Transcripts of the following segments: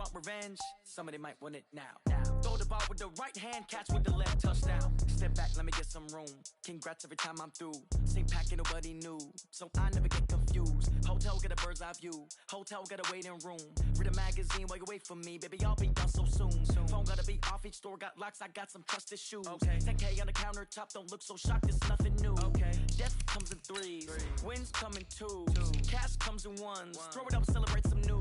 want revenge, somebody might want it now. Throw the ball with the right hand, catch with the left, touchdown. Step back, let me get some room. Congrats every time I'm through. Same packet, nobody knew, so I never get confused. Hotel got a bird's eye view. Hotel got a waiting room. Read a magazine while you wait for me, baby. I'll be done so soon. Phone gotta be off. Each store got locks. I got some trusted shoes. 10K on the countertop. Don't look so shocked. It's nothing new. Death comes in threes. Wins come in twos. Cash comes in ones. Throw it up, celebrate some news.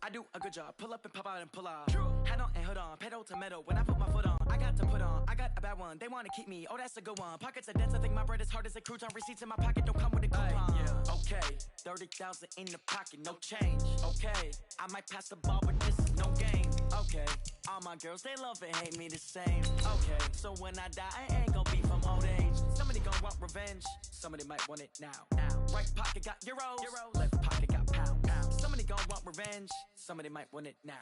I do a good job. Pull up and pop out and pull out. Head on and hood on. Pedal to metal. When I put my foot on, I got to put on. I got a bad one. They want to keep me. Oh, that's a good one. Pockets are dense. I think my bread is hard as a crouton. Receipts in my pocket don't come with a coupon. Okay, 30,000 in the pocket, no change. Okay, I might pass the ball, but this is no game. Okay, all my girls, they love and hate me the same. Okay, so when I die, I ain't gonna be from old age. Somebody gonna want revenge. Somebody might want it now. Right pocket got euros. Left pocket got pounds. Somebody gonna want revenge. Somebody might want it now.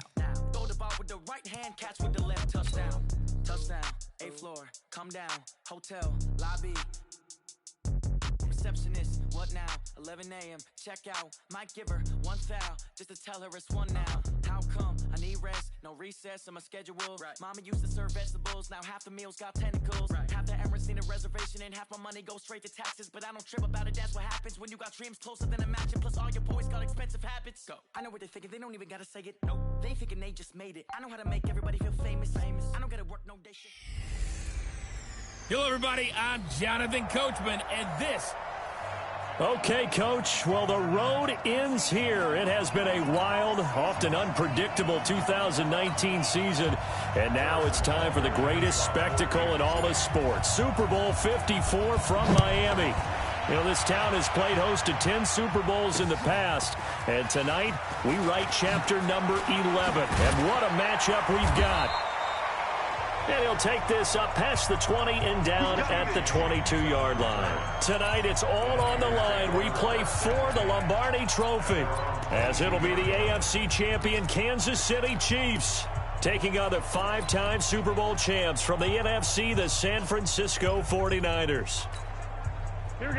Throw the ball with the right hand, catch with the left, touchdown. Touchdown, 8th floor, come down, hotel, lobby. Receptionist, what now? 11 a.m., check out. Might give her one foul, just to tell her it's one now. How come? I need rest, no recess in my schedule. Mama used to serve vegetables, now half the meals got tentacles. Half the errands need a reservation and half my money goes straight to taxes. But I don't trip about it, that's what happens when you got dreams closer than a mansion. Plus all your boys got expensive habits. Go. I know what they're thinking, they don't even gotta say it. Nope. They thinking they just made it. I know how to make everybody feel famous. I don't gotta work no day shift. Hello, everybody. I'm Jonathan Coachman, and this... Okay, Coach. Well, the road ends here. It has been a wild, often unpredictable 2019 season, and now it's time for the greatest spectacle in all of sports. Super Bowl 54 from Miami. You know, this town has played host to 10 Super Bowls in the past, and tonight we write chapter number 11. And what a matchup we've got. And he'll take this up past the 20 and down at the 22-yard line. Tonight, it's all on the line. We play for the Lombardi Trophy, as it'll be the AFC champion Kansas City Chiefs taking on the 5-time Super Bowl champs from the NFC, the San Francisco 49ers.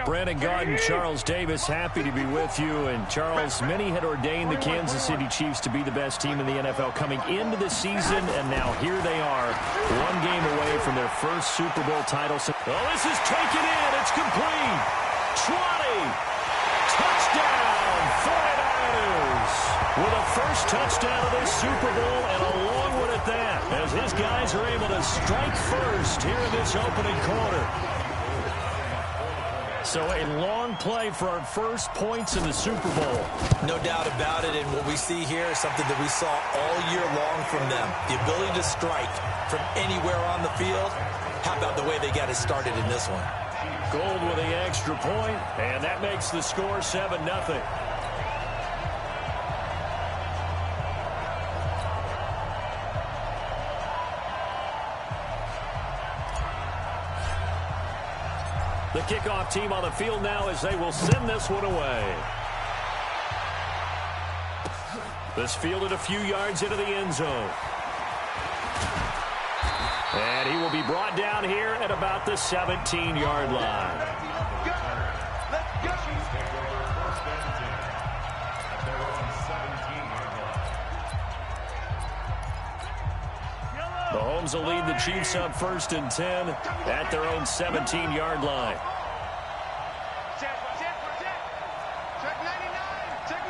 Brandon Gaudin, Charles Davis, happy to be with you. And Charles, many had ordained the Kansas City Chiefs to be the best team in the NFL coming into the season, and now here they are, one game away from their first Super Bowl title. Oh, this is taken in. It's complete. 20. Touchdown, 49ers. With a first touchdown of this Super Bowl, and a long one at that, as his guys are able to strike first here in this opening quarter. So a long play for our first points in the Super Bowl. No doubt about it, and what we see here is something that we saw all year long from them. The ability to strike from anywhere on the field. How about the way they got it started in this one? Gold with the extra point, and that makes the score 7-0. The kickoff team on the field now as they will send this one away. This fielded a few yards into the end zone. And he will be brought down here at about the 17-yard line. The Mahomes will lead the Chiefs up 1st and 10 at their own 17-yard line. Check 99. Check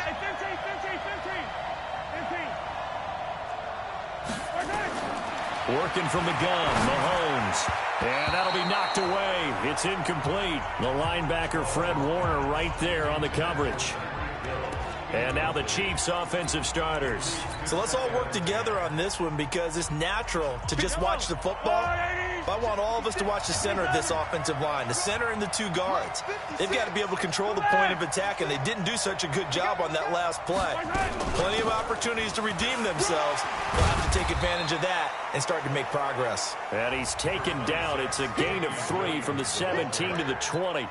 15. Working from the gun, Mahomes. And that'll be knocked away. It's incomplete. The linebacker, Fred Warner, right there on the coverage. And now the Chiefs' offensive starters. So let's all work together on this one because it's natural to just watch the football. I want all of us to watch the center of this offensive line, the center and the 2 guards. They've got to be able to control the point of attack, and they didn't do such a good job on that last play. Plenty of opportunities to redeem themselves. They'll have to take advantage of that and start to make progress. And he's taken down. It's a gain of 3 from the 17 to the 20.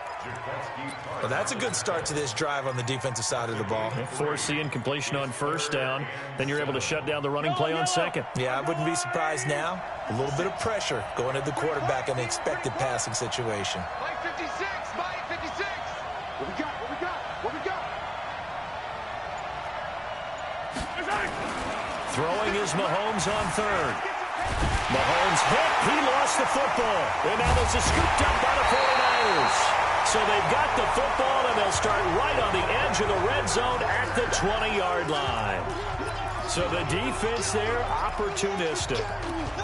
Well, that's a good start to this drive on the defensive side of the ball. Force the incompletion on 1st down. Then you're able to shut down the running play on 2nd. Yeah, I wouldn't be surprised now. A little bit of pressure going to the quarterback in an expected passing situation. Mike 56, Mike 56. What we got? What we got? What we got? Throwing is Mahomes on third. Mahomes hit. He lost the football. And now this is scooped up by the 49ers. So they've got the football, and they'll start right on the edge of the red zone at the 20-yard line. So the defense there, opportunistic.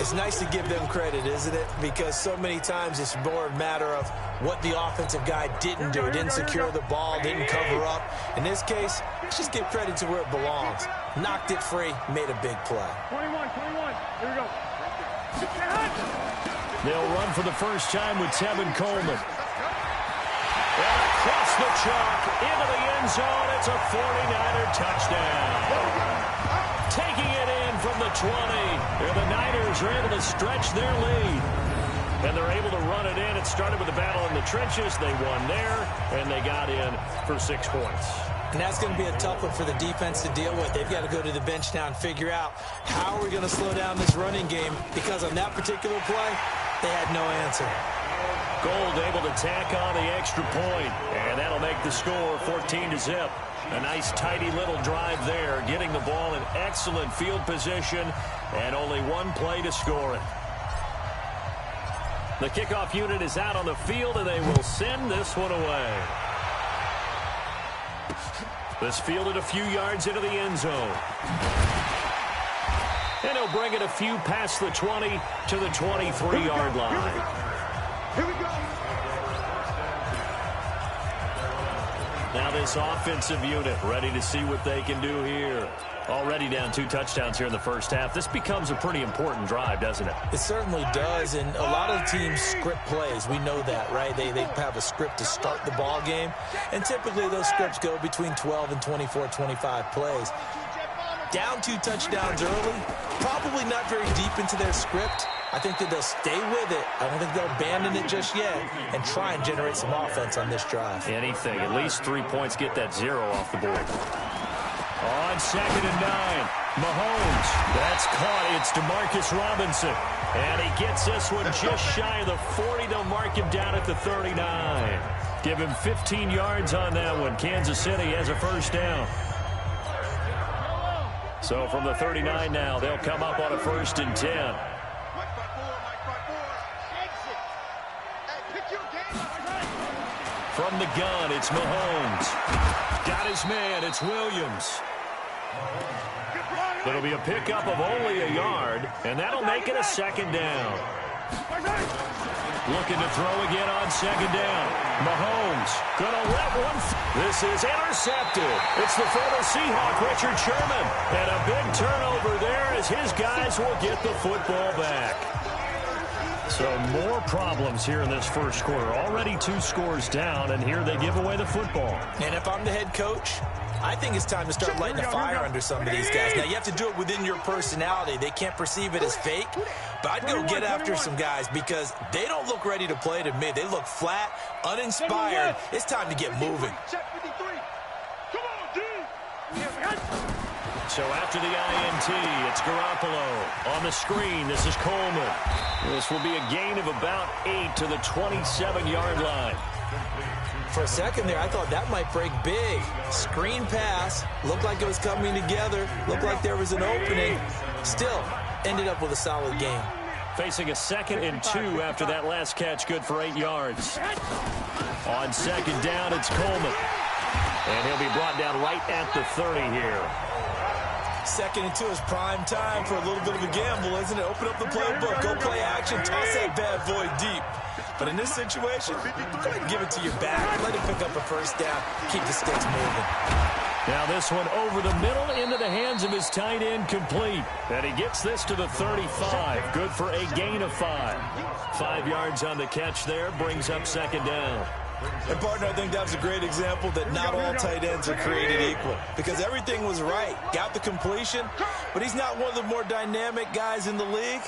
It's nice to give them credit, isn't it? Because so many times it's more a matter of what the offensive guy didn't do. Didn't secure the ball, didn't cover up. In this case, let's just give credit to where it belongs. Knocked it free, made a big play. 21. Here we go. They'll run for the first time with Tevin Coleman. And across the chalk, into the end zone, it's a 49er touchdown. Taking it in from the 20. And the Niners are able to stretch their lead. And they're able to run it in. It started with a battle in the trenches. They won there, and they got in for 6 points. And that's going to be a tough one for the defense to deal with. They've got to go to the bench now and figure out how are we going to slow down this running game, because on that particular play, they had no answer. Gold able to tack on the extra point, and that'll make the score 14-0. A nice, tidy little drive there, getting the ball in excellent field position, and only one play to score it. The kickoff unit is out on the field, and they will send this one away. This fielded a few yards into the end zone. And he'll bring it a few past the 20 to the 23-yard line. Here we go. Now this offensive unit ready to see what they can do here. Already down 2 touchdowns here in the first half. This becomes a pretty important drive, doesn't it? It certainly does, and a lot of teams script plays. We know that, right? They have a script to start the ball game, and typically those scripts go between 12 and 24, 25 plays. Down 2 touchdowns early, probably not very deep into their script. I think that they'll stay with it. I don't think they'll abandon it just yet and try and generate some offense on this drive. Anything. At least 3 points, get that 0 off the board. On 2nd and 9, Mahomes. That's caught. It's DeMarcus Robinson. And he gets this one just shy of the 40. They'll mark him down at the 39. Give him 15 yards on that one. Kansas City has a first down. So from the 39 now, they'll come up on a 1st and 10. From the gun, it's Mahomes. Got his man, it's Williams. It'll be a pickup of only a yard, and that'll make it a 2nd down. Looking to throw again on 2nd down. Mahomes gonna let one. This is intercepted. It's the former Seahawk, Richard Sherman. And a big turnover there as his guys will get the football back. So more problems here in this first quarter. Already 2 scores down, and here they give away the football. And if I'm the head coach, I think it's time to start lighting a fire under some of these guys. Now, you have to do it within your personality. They can't perceive it as fake, but I'd go get after some guys because they don't look ready to play to me. They look flat, uninspired. It's time to get moving. So after the INT, it's Garoppolo. On the screen, this is Coleman. This will be a gain of about 8 to the 27-yard line. For a second there, I thought that might break big. Screen pass. Looked like it was coming together. Looked like there was an opening. Still, ended up with a solid game. Facing a 2nd and 2 after that last catch, good for 8 yards. On 2nd down, it's Coleman. And he'll be brought down right at the 30 here. 2nd and 2 is prime time for a little bit of a gamble, isn't it? Open up the playbook, go play action, toss that bad boy deep. But in this situation, go ahead and give it to your back. Let him pick up a first down. Keep the sticks moving. Now this one over the middle into the hands of his tight end, complete. And he gets this to the 35. Good for a gain of 5. 5 yards on the catch there, brings up 2nd down. And, partner, I think that was a great example that not all tight ends are created equal. Because everything was right. Got the completion, but he's not one of the more dynamic guys in the league.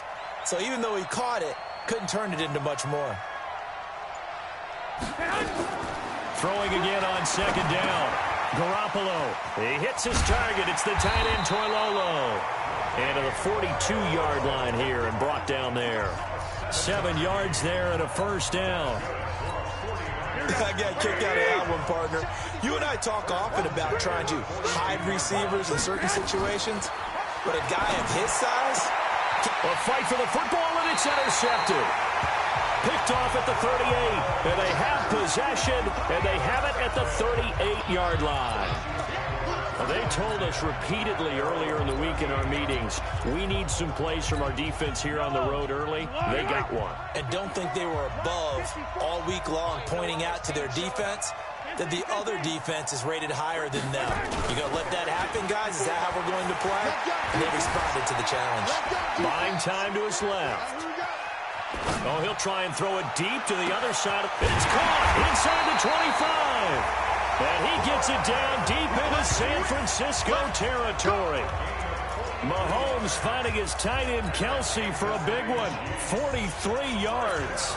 So even though he caught it, couldn't turn it into much more. Throwing again on 2nd down. Garoppolo. He hits his target. It's the tight end, Toilolo. And to the 42-yard line here and brought down there. 7 yards there and a first down. I got kicked out of that one, partner. You and I talk often about trying to hide receivers in certain situations. but a guy of his size... A fight for the football, and it's intercepted. Picked off at the 38, and they have possession, and they have it at the 38-yard line. Well, they told us repeatedly earlier in the week in our meetings, we need some plays from our defense here on the road early. They got one. And don't think they were above all week long, pointing out to their defense that the other defense is rated higher than them. You going to let that happen, guys? Is that how we're going to play? And they responded to the challenge. Buying time to his left. Oh, he'll try and throw it deep to the other side. It's caught inside the 25. And he gets it down deep into San Francisco territory. Mahomes finding his tight end Kelsey for a big one. 43 yards.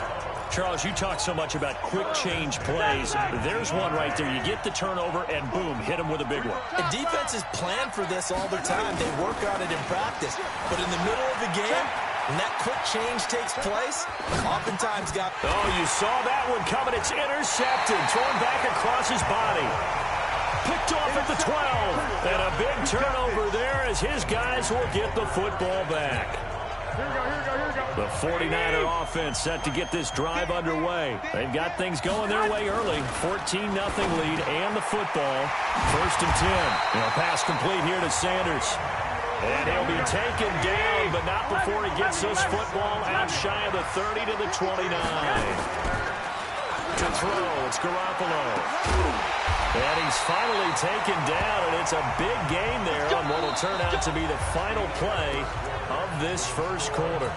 Charles, you talk so much about quick change plays. There's one right there. You get the turnover, and boom, hit him with a big one. And defenses plan for this all the time. They work on it in practice. But in the middle of the game, when that quick change takes place, oftentimes Oh, you saw that one coming. It's intercepted. Thrown back across his body. Picked off at the 12. And a big turnover there as his guys will get the football back. Here we go. The 49er offense set to get this drive underway. They've got things going their way early. 14-0 lead and the football. 1st and 10. Pass complete here to Sanders. And he'll be taken down, but not before he gets this football out shy of the 30 to the 29. To throw, it's Garoppolo. And he's finally taken down, and it's a big gain there on what will turn out to be the final play of this first quarter.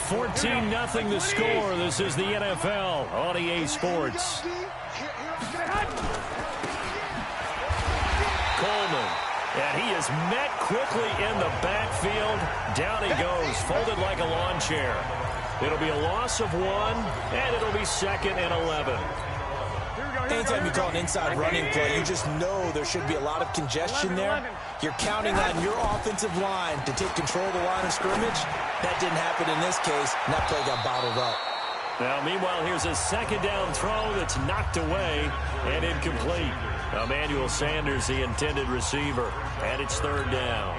14-0 the score. This is the NFL on EA Sports. Coleman. And he is met quickly in the backfield. Down he goes, folded like a lawn chair. It'll be a loss of 1, and it'll be 2nd and 11. Anytime you call an inside running play, you just know there should be a lot of congestion there. You're counting on your offensive line to take control of the line of scrimmage. That didn't happen in this case, and that play got bottled up. Now, meanwhile, here's a second down throw that's knocked away and incomplete. Emmanuel Sanders, the intended receiver, and it's 3rd down.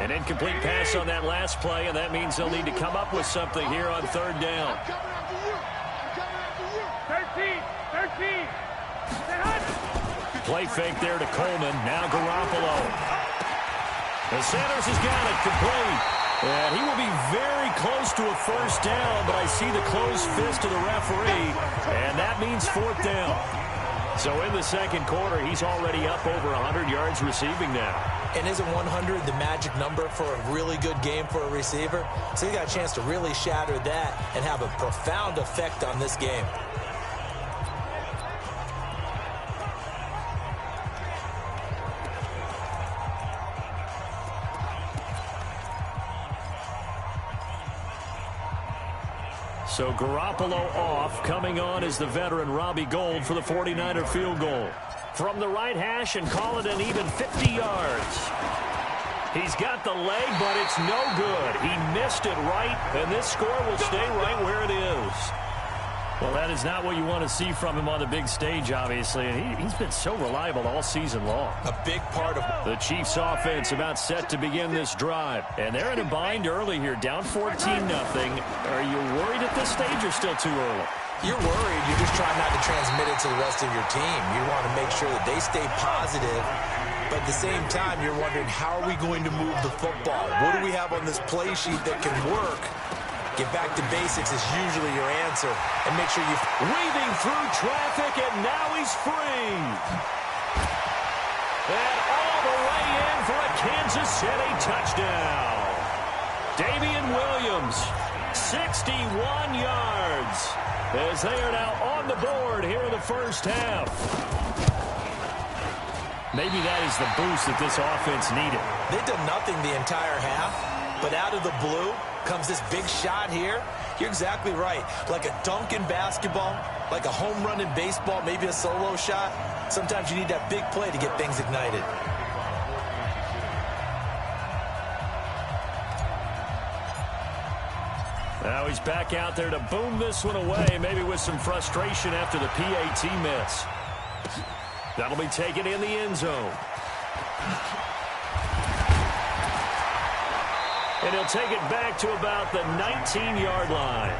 An incomplete pass on that last play, and that means they'll need to come up with something here on 3rd down. 13. Play fake there to Coleman. Now Garoppolo. And Sanders has got it complete. And he will be very close to a 1st down, but I see the closed fist of the referee, and that means 4th down. So in the second quarter, he's already up over 100 yards receiving now. And isn't 100 the magic number for a really good game for a receiver? So he got a chance to really shatter that and have a profound effect on this game. So Garoppolo off. Coming on is the veteran Robbie Gould for the 49er field goal. From the right hash and call it an even 50 yards. He's got the leg, but it's no good. He missed it right, and this score will stay right where it is. Well, that is not what you want to see from him on the big stage, obviously. And he's been so reliable all season long. A big part of the Chiefs' offense about set to begin this drive. And they're in a bind early here, down 14-0. Are you worried at this stage or still too early? You're worried. You're just trying not to transmit it to the rest of your team. You want to make sure that they stay positive. But at the same time, you're wondering, how are we going to move the football? What do we have on this play sheet that can work? Get back to basics is usually your answer. And make sure you... Weaving through traffic, and now he's free. And all the way in for a Kansas City touchdown. Damian Williams, 61 yards. As they are now on the board here in the first half. Maybe that is the boost that this offense needed. They've done nothing the entire half, but out of the blue comes this big shot here. You're exactly right. Like a dunk in basketball, like a home run in baseball, maybe a solo shot. Sometimes you need that big play to get things ignited. Now he's back out there to boom this one away, maybe with some frustration after the PAT miss. That'll be taken in the end zone. And he'll take it back to about the 19-yard line.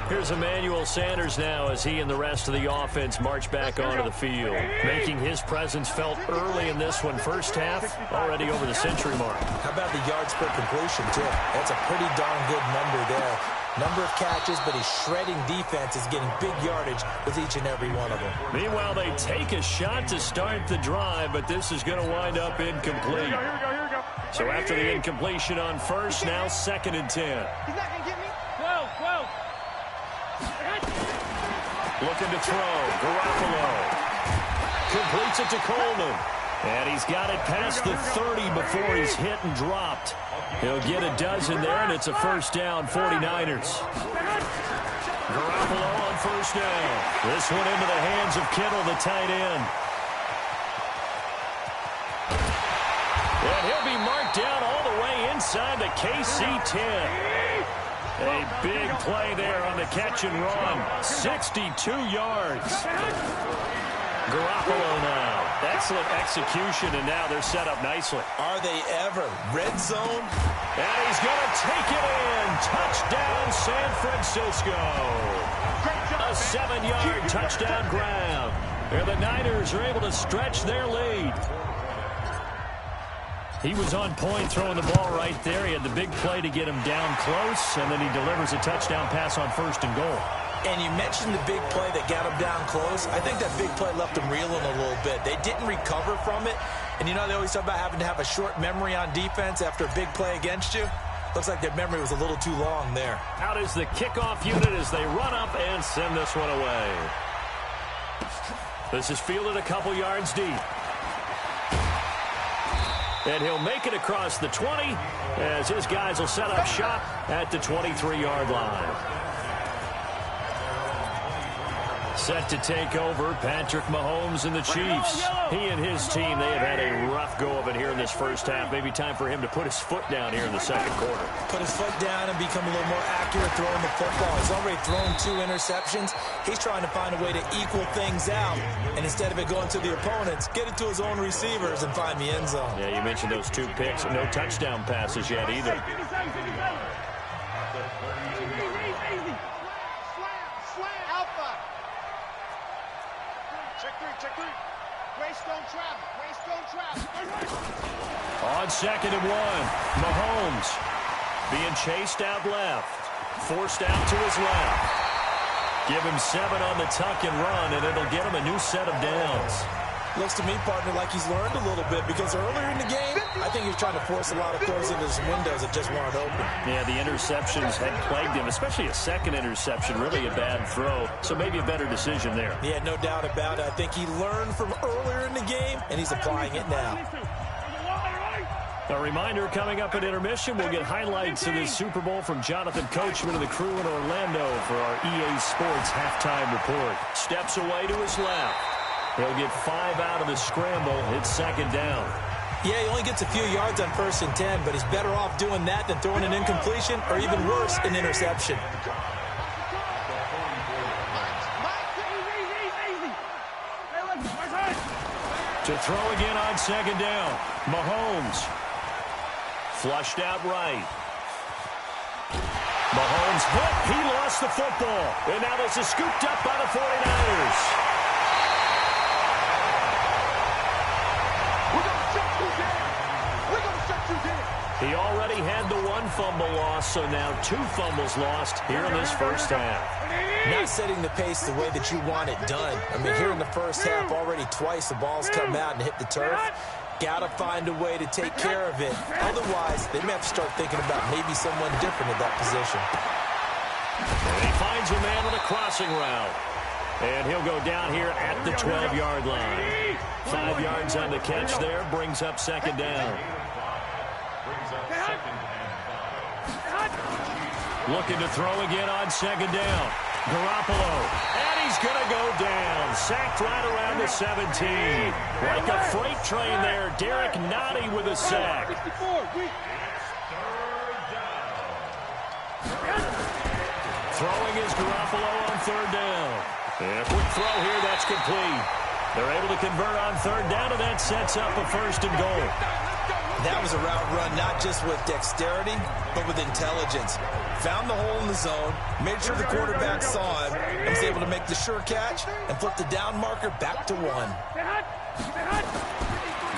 Here's Emmanuel Sanders now as he and the rest of the offense march back onto the field, making his presence felt early in this one. First half, already over the century mark. How about the yards per completion, too? That's a pretty darn good number there. Number of catches, but he's shredding defenses, getting big yardage with each and every one of them. Meanwhile, they take a shot to start the drive, but this is going to wind up incomplete. Here we go. So after the incompletion on first, now 2nd and 10. He's not going to get me. 12. Looking to throw. Garoppolo completes it to Coleman. And he's got it past the 30 before he's hit and dropped. He'll get a dozen there, and it's a first down, 49ers. Garoppolo on first down. This one into the hands of Kittle, the tight end. And he'll be marked down all the way inside the KC 10. A big play there on the catch and run. 62 yards. Garoppolo now. Excellent execution, and now they're set up nicely. Are they ever? Red zone. And he's going to take it in. Touchdown, San Francisco. A 7-yard touchdown grab. And the Niners are able to stretch their lead. He was on point throwing the ball right there. He had the big play to get him down close, and then he delivers a touchdown pass on 1st and goal. And you mentioned the big play that got him down close. I think that big play left him reeling a little bit. They didn't recover from it. And you know, they always talk about having to have a short memory on defense after a big play against you. Looks like their memory was a little too long there. Out is the kickoff unit as they run up and send this one away. This is fielded a couple yards deep. And he'll make it across the 20 as his guys will set up shop at the 23-yard line. Set to take over, Patrick Mahomes and the Chiefs. He and his team, they have had a rough go of it here in this first half. Maybe time for him to put his foot down here in the second quarter. Put his foot down and become a little more accurate throwing the football. He's already thrown 2 interceptions. He's trying to find a way to equal things out. And instead of it going to the opponents, get it to his own receivers and find the end zone. Yeah, you mentioned those 2 picks. No touchdown passes yet either. Check 3. Waste don't travel. On 2nd and 1, Mahomes being chased out left. Forced out to his left. Give him 7 on the tuck and run, and it'll get him a new set of downs. Looks to me, partner, like he's learned a little bit because earlier in the game, I think he was trying to force a lot of throws into his windows that just weren't open. Yeah, the interceptions had plagued him, especially a second interception, really a bad throw. So maybe a better decision there. Yeah, no doubt about it. I think he learned from earlier in the game, and he's applying it now. A reminder, coming up at intermission, we'll get highlights of the Super Bowl from Jonathan Coachman and the crew in Orlando for our EA Sports halftime report. Steps away to his left. He'll get 5 out of the scramble. It's 2nd down. Yeah, he only gets a few yards on 1st and 10, but he's better off doing that than throwing an incompletion or even worse, an interception. To throw again on 2nd down. Mahomes. Flushed out right. Mahomes hit. He lost the football. And now this is scooped up by the 49ers. He already had the 1 fumble loss, so now 2 fumbles lost here in this first half. Not setting the pace the way that you want it done. I mean, here in the first half, already twice the ball's come out and hit the turf. Got to find a way to take care of it. Otherwise, they may have to start thinking about maybe someone different at that position. And he finds a man on a crossing route. And he'll go down here at the 12-yard line. 5 yards on the catch there, brings up 2nd down. Looking to throw again on 2nd down. Garoppolo. And he's going to go down. Sacked right around the 17. Like a freight train there. Derek Nottie with a sack. Throwing is Garoppolo on 3rd down. And a quick throw here, that's complete. They're able to convert on third down, and that sets up a 1st and goal. That was a route run not just with dexterity, but with intelligence. Found the hole in the zone, made sure the quarterback saw him, and was able to make the sure catch and flip the down marker back to 1.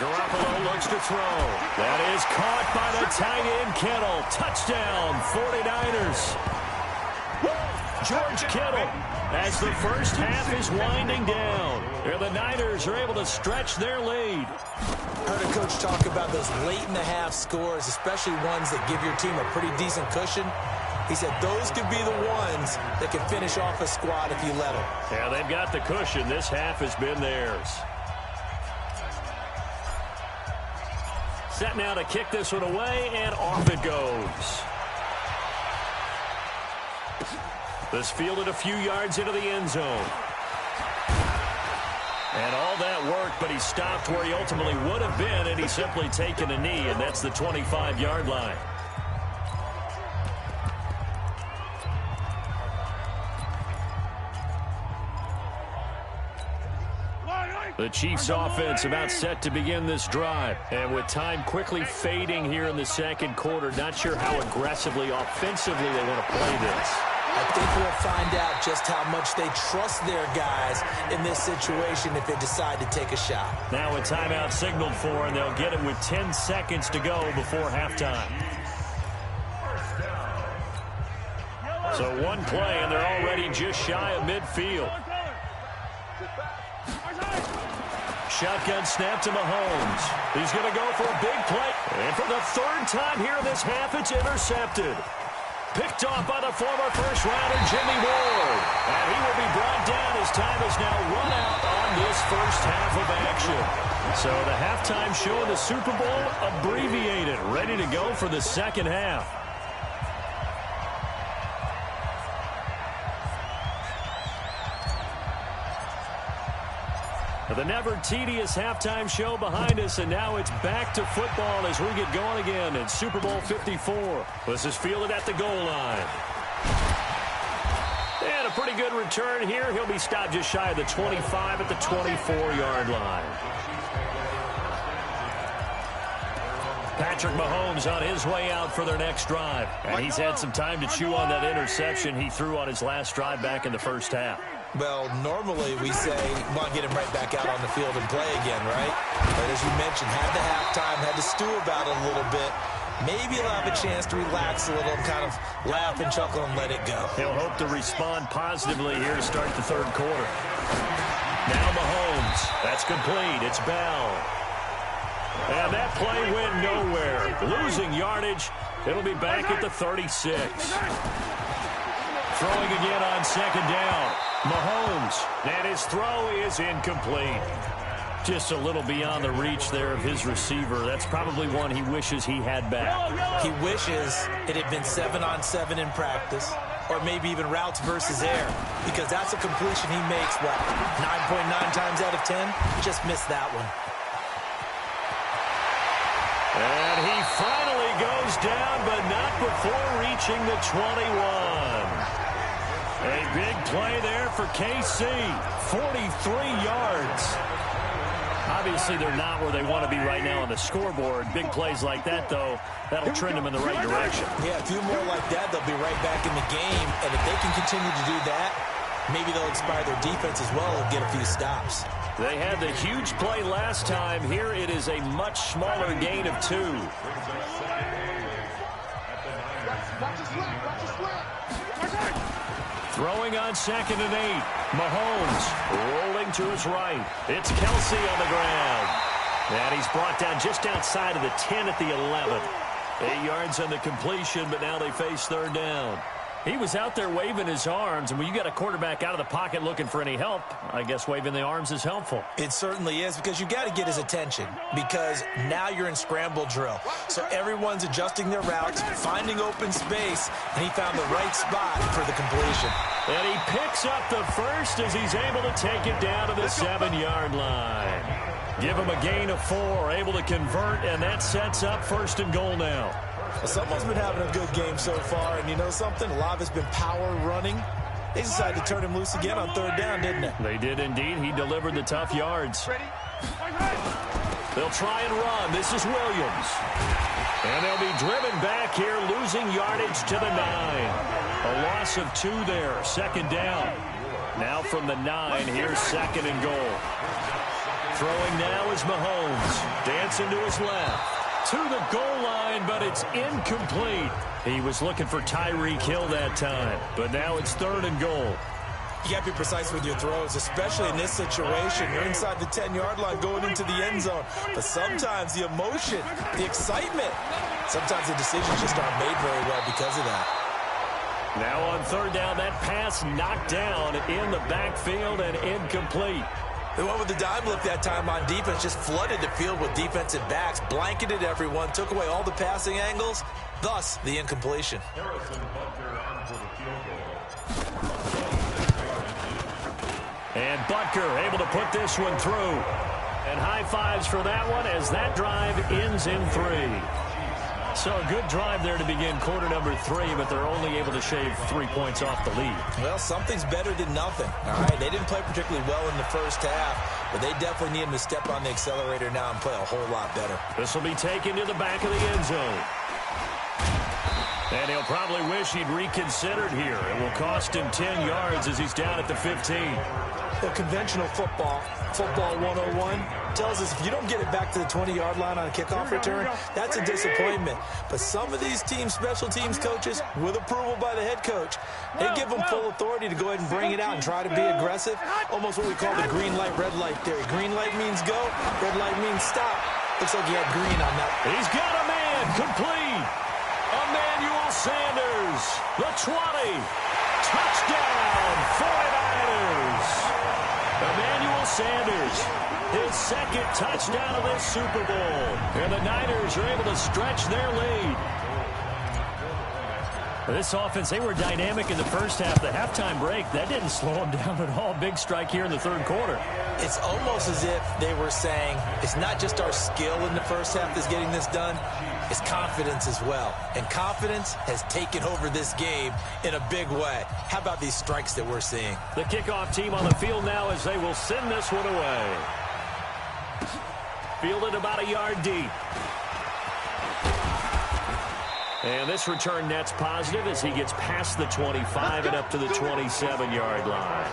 Garoppolo looks to throw. That is caught by the tight end, Kittle. Touchdown, 49ers. George Kittle, as the first half is winding down. The Niners are able to stretch their lead. Heard a coach talk about those late-in-the-half scores, especially ones that give your team a pretty decent cushion. He said those could be the ones that can finish off a squad if you let them. Yeah, they've got the cushion. This half has been theirs. Set now to kick this one away, and off it goes. This fielded a few yards into the end zone. And all that work, but he stopped where he ultimately would have been, and he's simply taken a knee, and that's the 25-yard line. The Chiefs offense about set to begin this drive. And with time quickly fading here in the second quarter, not sure how aggressively, offensively they want to play this. I think we'll find out just how much they trust their guys in this situation if they decide to take a shot. Now a timeout signaled for, and they'll get it with 10 seconds to go before halftime. So one play, and they're already just shy of midfield. Shotgun snap to Mahomes. He's going to go for a big play. And for the 3rd time here in this half, it's intercepted. Picked off by the former first-rounder Jimmy Ward. And he will be brought down as time is now run out on this first half of action. So the halftime show of the Super Bowl abbreviated, ready to go for the second half. The never-tedious halftime show behind us, and now it's back to football as we get going again in Super Bowl 54. This is fielded at the goal line. And a pretty good return here. He'll be stopped just shy of the 25 at the 24-yard line. Patrick Mahomes on his way out for their next drive. And he's had some time to chew on that interception he threw on his last drive back in the first half. Well, normally we say, come on, get him right back out on the field and play again, right? But as you mentioned, had the halftime, had to stew about it a little bit. Maybe he'll have a chance to relax a little and kind of laugh and chuckle and let it go. He'll hope to respond positively here to start the third quarter. Now Mahomes. That's complete. It's Bell. And that play went nowhere. Losing yardage. It'll be back at the 36. Throwing again on second down. Mahomes, and his throw is incomplete. Just a little beyond the reach there of his receiver. That's probably one he wishes he had back. He wishes it had been 7-on-7 in practice, or maybe even routes versus air, because that's a completion he makes, what, 9.9 times out of 10? Just missed that one. And he finally goes down, but not before reaching the 21. A big play there for KC, 43 yards. Obviously, they're not where they want to be right now on the scoreboard. Big plays like that, though, that'll trend them in the right direction. Yeah, a few more like that, they'll be right back in the game. And if they can continue to do that, maybe they'll inspire their defense as well and get a few stops. They had the huge play last time. Here it is a much smaller gain of 2. Throwing on 2nd and 8. Mahomes rolling to his right. It's Kelsey on the ground. And he's brought down just outside of the 10 at the 11. 8 yards on the completion, but now they face third down. He was out there waving his arms, and when you got a quarterback out of the pocket looking for any help, I guess waving the arms is helpful. It certainly is, because you got to get his attention, because now you're in scramble drill. So everyone's adjusting their routes, finding open space, and he found the right spot for the completion. And he picks up the first as he's able to take it down to the 7-yard line. Give him a gain of 4, able to convert, and that sets up 1st and goal now. Well, someone's been having a good game so far, and you know something? A lot of it's been power running. They decided to turn him loose again on third down, didn't they? They did indeed. He delivered the tough yards. They'll try and run. This is Williams. And they'll be driven back here, losing yardage to the 9. A loss of 2 there, second down. Now from the 9, here's second and goal. Throwing now is Mahomes. Dancing to his left. To the goal line, but it's incomplete. He was looking for Tyreek Hill that time, but now it's third and goal. You got to be precise with your throws, especially in this situation. You're inside the 10-yard line going into the end zone. But sometimes the emotion, the excitement, sometimes the decisions just aren't made very well because of that. Now on third down, that pass knocked down in the backfield and incomplete. They went with the dime look that time on defense, just flooded the field with defensive backs, blanketed everyone, took away all the passing angles, thus the incompletion. And Butker able to put this one through. And high fives for that one as that drive ends in 3. So a good drive there to begin quarter number 3, but they're only able to shave 3 points off the lead. Well, something's better than nothing. All right, they didn't play particularly well in the first half, but they definitely need him to step on the accelerator now and play a whole lot better. This will be taken to the back of the end zone. And he'll probably wish he'd reconsidered here. It will cost him 10 yards as he's down at the 15. Well, conventional football 101, tells us if you don't get it back to the 20-yard line on a kickoff return, that's a disappointment. But some of these teams, special teams coaches, with approval by the head coach, they give them full authority to go ahead and bring it out and try to be aggressive. Almost what we call the green light, red light theory. Green light means go, red light means stop. Looks like he had green on that. He's got a man complete. Emmanuel Sanders, the 20. Touchdown, 49ers. Emmanuel Sanders, his second touchdown of this Super Bowl. And the Niners are able to stretch their lead. This offense, they were dynamic in the first half. The halftime break, that didn't slow them down at all. Big strike here in the third quarter. It's almost as if they were saying, it's not just our skill in the first half that's getting this done, it's confidence as well. And confidence has taken over this game in a big way. How about these strikes that we're seeing? The kickoff team on the field now as they will send this one away. Fielded about a yard deep. And this return net's positive as he gets past the 25 and up to the 27-yard line.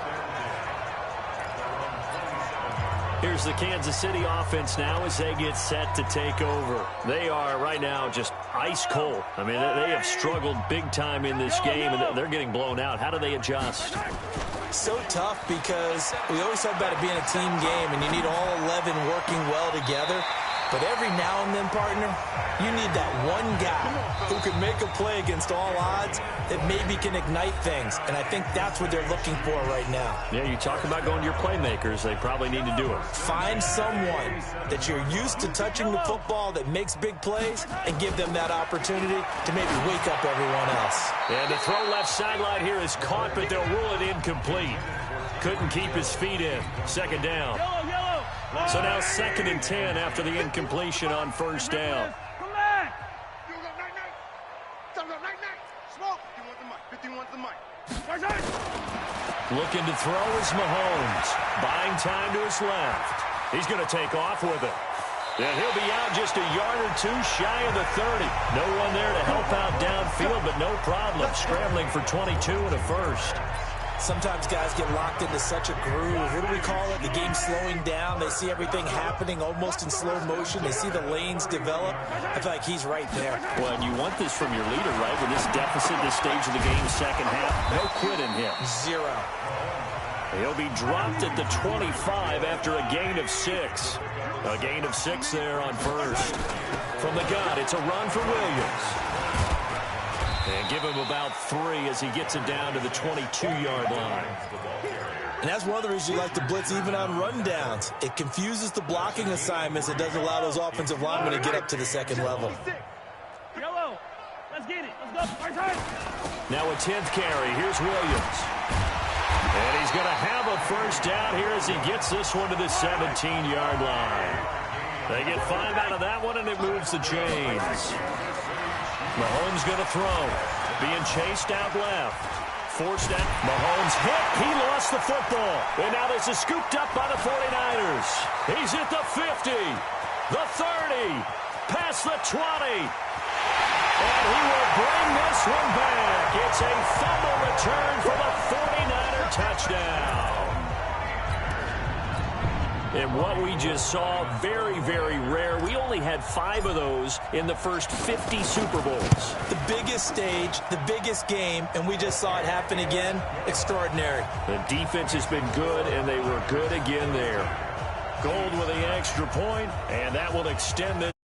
Here's the Kansas City offense now as they get set to take over. They are right now just ice cold. I mean, they have struggled big time in this game, and they're getting blown out. How do they adjust? So tough because we always talk about it being a team game, and you need all 11 working well together. But every now and then, partner, you need that one guy who can make a play against all odds that maybe can ignite things. And I think that's what they're looking for right now. Yeah, you talk about going to your playmakers. They probably need to do it. Find someone that you're used to touching the football that makes big plays and give them that opportunity to maybe wake up everyone else. And the throw left sideline here is caught, but they'll rule it incomplete. Couldn't keep his feet in. Second down. So now 2nd and 10 after the incompletion on first down. Looking to throw is Mahomes. Buying time to his left. He's going to take off with it. And he'll be out just a yard or two shy of the 30. No one there to help out downfield, but no problem. Scrambling for 22 and a first. Sometimes guys get locked into such a groove. What do we call it? The game slowing down. They see everything happening almost in slow motion. They see the lanes develop. I feel like he's right there. Well, and you want this from your leader, right? With this deficit, this stage of the game, second half, no quit in him. 0. He'll be dropped at the 25 after a gain of 6. A gain of 6 there on first. From the gun, it's a run for Williams. And give him about 3 as he gets it down to the 22-yard line. And that's one of the reasons you like to blitz even on rundowns. It confuses the blocking assignments. It doesn't allow those offensive linemen to get up to the second level. Yellow, let's get it. Let's go. Now a 10th carry. Here's Williams. And he's going to have a first down here as he gets this one to the 17-yard line. They get 5 out of that one, and it moves the chains. Mahomes going to throw. Being chased out left. forced that. Mahomes hit. He lost the football. And now this is scooped up by the 49ers. He's at the 50, the 30, past the 20. And he will bring this one back. It's a fumble return for the 49er touchdown. And what we just saw, very, very rare. We only had 5 of those in the first 50 Super Bowls. The biggest stage, the biggest game, and we just saw it happen again. Extraordinary. The defense has been good, and they were good again there. Gold with the extra point, and that will extend this.